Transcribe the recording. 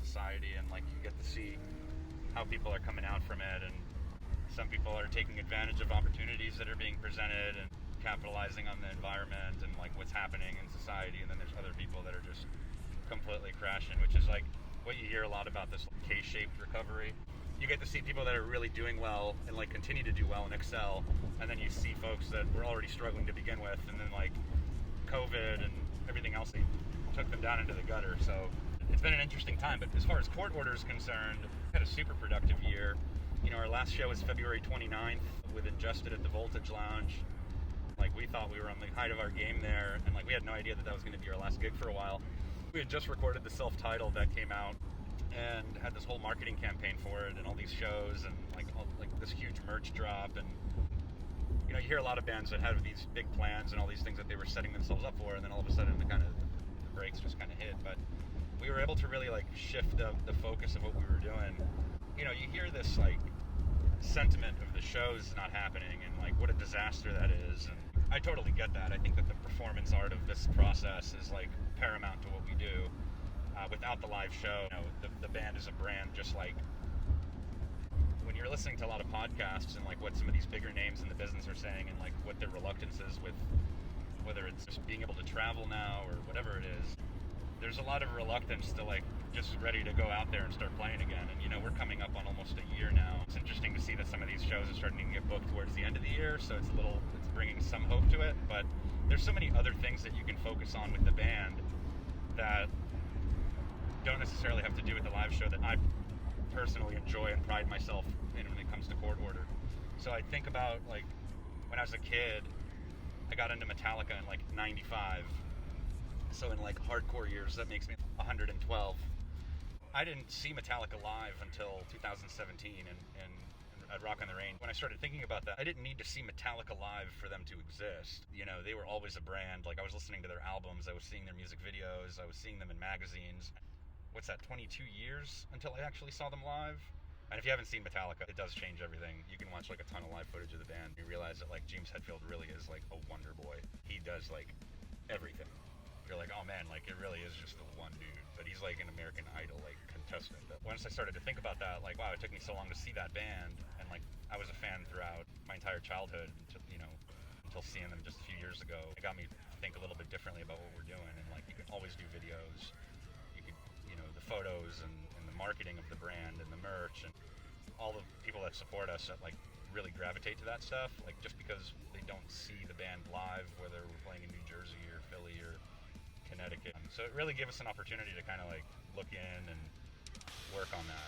society, and like you get to see how people are coming out from it, and some people are taking advantage of opportunities that are being presented and capitalizing on the environment and like what's happening in society, and then there's other people that are just completely crashing, which is like what you hear a lot about, this K-shaped recovery. You get to see people that are really doing well and like continue to do well and excel, and then you see folks that were already struggling to begin with, and then like COVID and everything else took them down into the gutter. So it's been an interesting time. But as far as court order is concerned, we had a super productive year. You know, our last show was February 29th with Ingested at the Voltage Lounge. Like, we thought we were on the height of our game there, and like we had no idea that that was going to be our last gig for a while. We had just recorded the self-titled that came out and had this whole marketing campaign for it and all these shows and like this huge merch drop. And you know, you hear a lot of bands that have these big plans and all these things that they were setting themselves up for, and then all of a sudden the brakes just kind of hit. But we were able to really like shift the focus of what we were doing. You know, you hear this like sentiment of the shows not happening and like what a disaster that is, and I totally get that. I think that the performance art of this process is like paramount to what we do. Without the live show, you know, the band is a brand. Just like when you're listening to a lot of podcasts and like what some of these bigger names in the business are saying, and like what their reluctance is with whether it's just being able to travel now or whatever it is, there's a lot of reluctance to like just ready to go out there and start playing again. And you know, we're coming up on almost a year now. It's interesting to see that some of these shows are starting to get booked towards the end of the year, so it's bringing some hope to it. But there's so many other things that you can focus on with the band that don't necessarily have to do with the live show that I personally enjoy and pride myself in when it comes to Court Order. So I think about like when I was a kid, I got into Metallica in like 95. So in like hardcore years, that makes me 112. I didn't see Metallica live until 2017 and at Rock on the Range. When I started thinking about that, I didn't need to see Metallica live for them to exist. You know, they were always a brand. Like, I was listening to their albums, I was seeing their music videos, I was seeing them in magazines. What's that, 22 years until I actually saw them live? And if you haven't seen Metallica, it does change everything. You can watch like a ton of live footage of the band. You realize that like James Hetfield really is like a wonder boy. He does like everything. You're like, oh man, like it really is just the one dude. But he's like an American Idol like contestant. But once I started to think about that, like, wow, it took me so long to see that band, and like I was a fan throughout my entire childhood until seeing them just a few years ago. It got me to think a little bit differently about what we're doing, and like you can always do videos. You could, you know, the photos and the marketing of the brand and the merch and all the people that support us that like really gravitate to that stuff, like just because they don't see the band live, whether we're playing in New Jersey or Philly or Connecticut. So it really gave us an opportunity to kind of like look in and work on that.